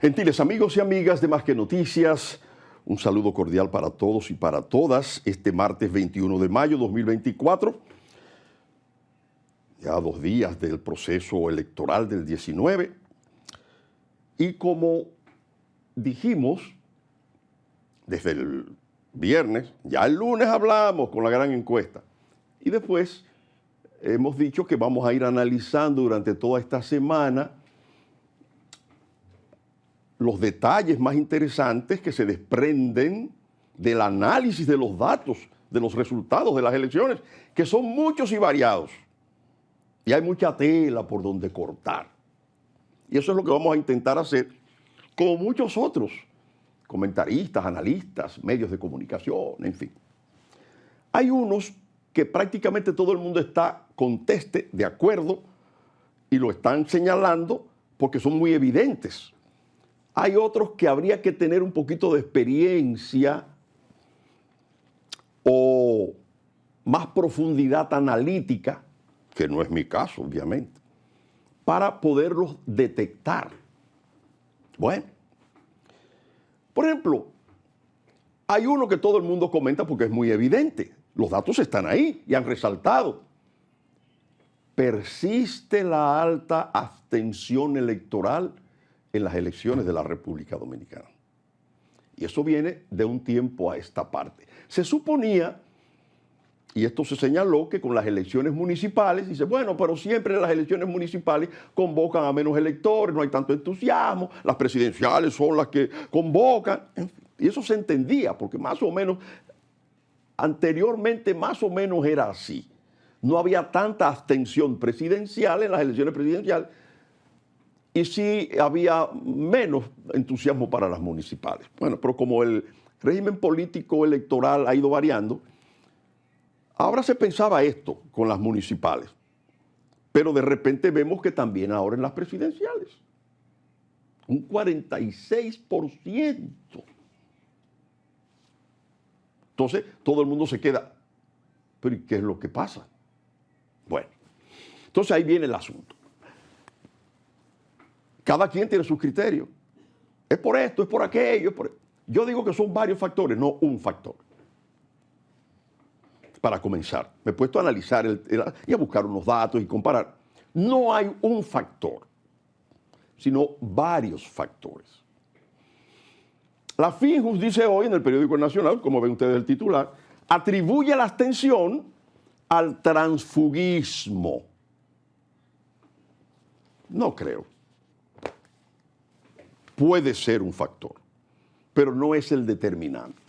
Gentiles amigos y amigas de Más que Noticias, un saludo cordial para todos y para todas este martes 21 de mayo 2024, ya 2 días del proceso electoral del 19, y como dijimos desde el viernes, ya el lunes hablamos con la gran encuesta, y después hemos dicho que vamos a ir analizando durante toda esta semana los detalles más interesantes que se desprenden del análisis de los datos, de los resultados de las elecciones, que son muchos y variados. Y hay mucha tela por donde cortar. Y eso es lo que vamos a intentar hacer, como muchos otros comentaristas, analistas, medios de comunicación, en fin. Hay unos que prácticamente todo el mundo está conteste, de acuerdo, y lo están señalando porque son muy evidentes. Hay otros que habría que tener un poquito de experiencia o más profundidad analítica, que no es mi caso, obviamente, para poderlos detectar. Bueno, por ejemplo, hay uno que todo el mundo comenta porque es muy evidente. Los datos están ahí y han resaltado. Persiste la alta abstención electoral en las elecciones de la República Dominicana. Y eso viene de un tiempo a esta parte. Se suponía, y esto se señaló, que con las elecciones municipales, dice, bueno, pero siempre las elecciones municipales convocan a menos electores, no hay tanto entusiasmo, las presidenciales son las que convocan, y eso se entendía, porque más o menos, anteriormente más o menos era así. No había tanta abstención presidencial en las elecciones presidenciales, y sí había menos entusiasmo para las municipales. Bueno, pero como el régimen político electoral ha ido variando, ahora se pensaba esto con las municipales, pero de repente vemos que también ahora en las presidenciales, un 46%. Entonces, todo el mundo se queda, ¿pero y qué es lo que pasa? Bueno, entonces ahí viene el asunto. Cada quien tiene sus criterios. Es por esto, es por aquello. Yo digo que son varios factores, no un factor. Para comenzar, me he puesto a analizar y a buscar unos datos y comparar. No hay un factor, sino varios factores. La Finjus dice hoy en el periódico El Nacional, como ven ustedes el titular, atribuye la abstención al transfugismo. No creo. Puede ser un factor, pero no es el determinante.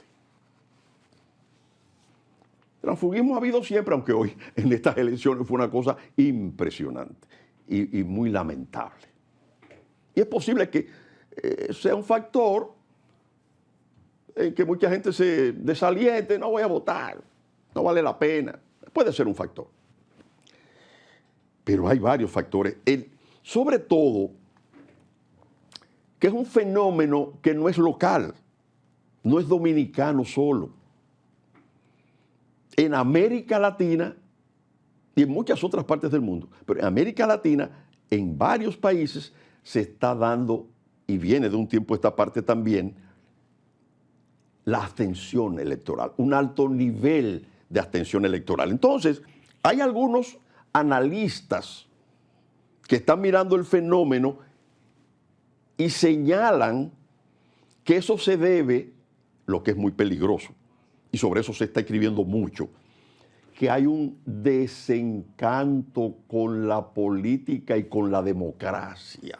Transfugismo ha habido siempre, aunque hoy en estas elecciones fue una cosa impresionante y muy lamentable. Y es posible que sea un factor en que mucha gente se desaliente, no voy a votar, no vale la pena. Puede ser un factor. Pero hay varios factores. Sobre todo, que es un fenómeno que no es local, no es dominicano solo. En América Latina y en muchas otras partes del mundo, pero en América Latina, en varios países, se está dando, y viene de un tiempo a esta parte también, la abstención electoral, un alto nivel de abstención electoral. Entonces, hay algunos analistas que están mirando el fenómeno y señalan que eso se debe, lo que es muy peligroso, y sobre eso se está escribiendo mucho, que hay un desencanto con la política y con la democracia.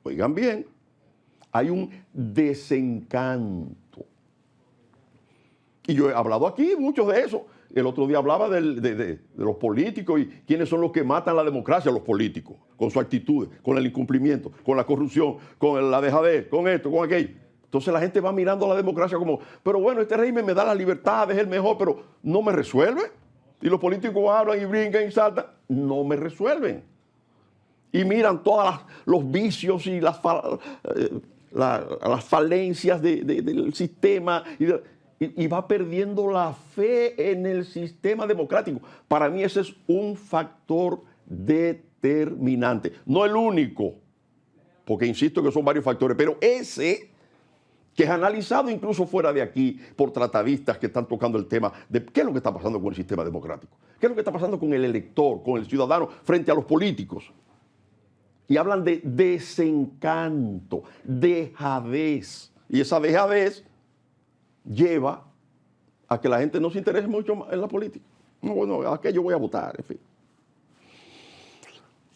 Oigan bien, hay un desencanto. Y yo he hablado aquí mucho de eso. El otro día hablaba de los políticos y quiénes son los que matan la democracia, los políticos, con su actitud, con el incumplimiento, con la corrupción, con la dejadez, con esto, con aquello. Entonces la gente va mirando a la democracia como, pero bueno, este régimen me da la libertad, es el mejor, pero no me resuelve. Y los políticos hablan y brincan y saltan, no me resuelven. Y miran todos los vicios y las falencias del sistema y va perdiendo la fe en el sistema democrático. Para mí ese es un factor determinante, no el único, porque insisto que son varios factores, pero ese que es analizado incluso fuera de aquí por tratadistas que están tocando el tema de qué es lo que está pasando con el sistema democrático, qué es lo que está pasando con el elector, con el ciudadano frente a los políticos. Y hablan de desencanto, dejadez. Y esa dejadez lleva a que la gente no se interese mucho en la política. No, bueno, ¿a qué yo voy a votar? En fin.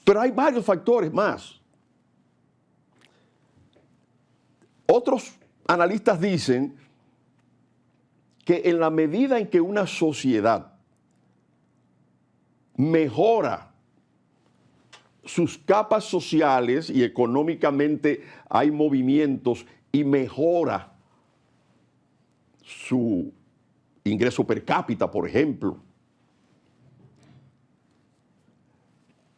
Pero hay varios factores más. Otros analistas dicen que en la medida en que una sociedad mejora sus capas sociales y económicamente hay movimientos y mejora su ingreso per cápita, por ejemplo,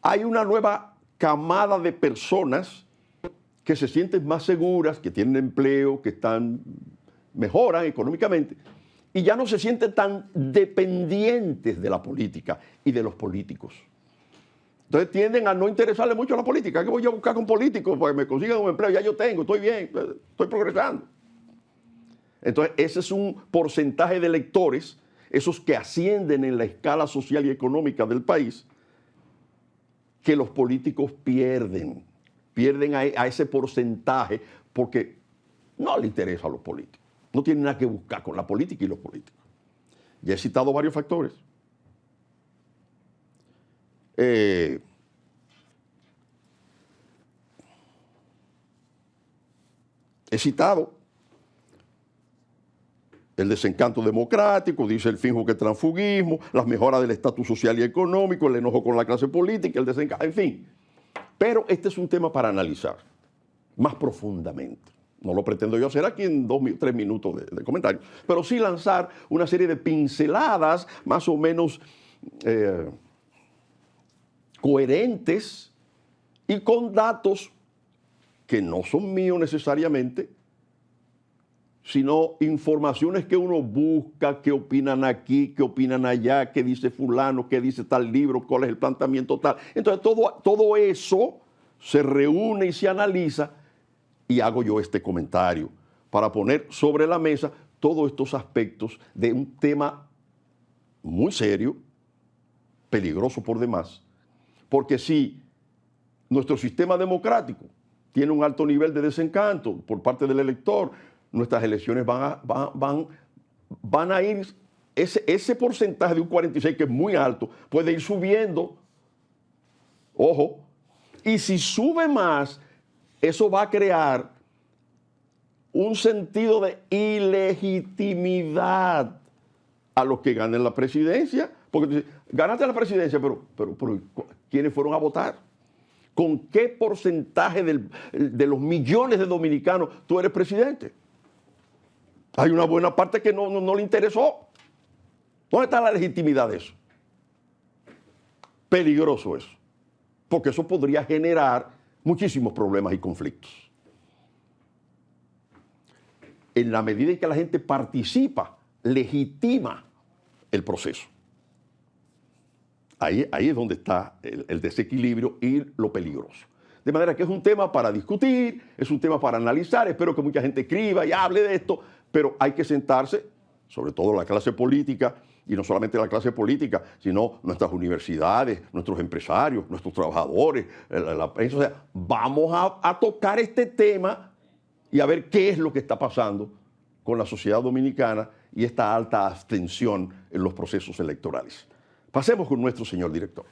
hay una nueva camada de personas que se sienten más seguras, que tienen empleo, que mejoran económicamente y ya no se sienten tan dependientes de la política y de los políticos. Entonces tienden a no interesarle mucho a la política. ¿Qué voy a buscar con políticos? Pues me consigan un empleo, ya yo tengo, estoy bien, estoy progresando. Entonces ese es un porcentaje de electores, esos que ascienden en la escala social y económica del país, que los políticos pierden a ese porcentaje porque no le interesa a los políticos. No tienen nada que buscar con la política y los políticos. Ya he citado varios factores. He citado el desencanto democrático, dice el finjo que transfugismo, las mejoras del estatus social y económico, el enojo con la clase política, el desencanto, en fin. Pero este es un tema para analizar más profundamente. No lo pretendo yo hacer aquí en 3 minutos de comentario, pero sí lanzar una serie de pinceladas más o menos coherentes y con datos que no son míos necesariamente, sino informaciones que uno busca, qué opinan aquí, qué opinan allá, qué dice fulano, qué dice tal libro, cuál es el planteamiento tal. Entonces todo eso se reúne y se analiza y hago yo este comentario para poner sobre la mesa todos estos aspectos de un tema muy serio, peligroso por demás, porque si nuestro sistema democrático tiene un alto nivel de desencanto por parte del elector, nuestras elecciones van a ir, ese porcentaje de un 46 que es muy alto, puede ir subiendo, ojo, y si sube más, eso va a crear un sentido de ilegitimidad a los que ganen la presidencia, porque ganaste la presidencia, pero ¿quiénes fueron a votar? ¿Con qué porcentaje de los millones de dominicanos tú eres presidente? Hay una buena parte que no le interesó. ¿Dónde está la legitimidad de eso? Peligroso eso, porque eso podría generar muchísimos problemas y conflictos. En la medida en que la gente participa, legitima el proceso. Ahí es donde está el desequilibrio y lo peligroso. De manera que es un tema para discutir, es un tema para analizar, espero que mucha gente escriba y hable de esto, pero hay que sentarse, sobre todo la clase política, y no solamente la clase política, sino nuestras universidades, nuestros empresarios, nuestros trabajadores, la prensa. O sea, vamos a tocar este tema y a ver qué es lo que está pasando con la sociedad dominicana y esta alta abstención en los procesos electorales. Pasemos con nuestro señor director.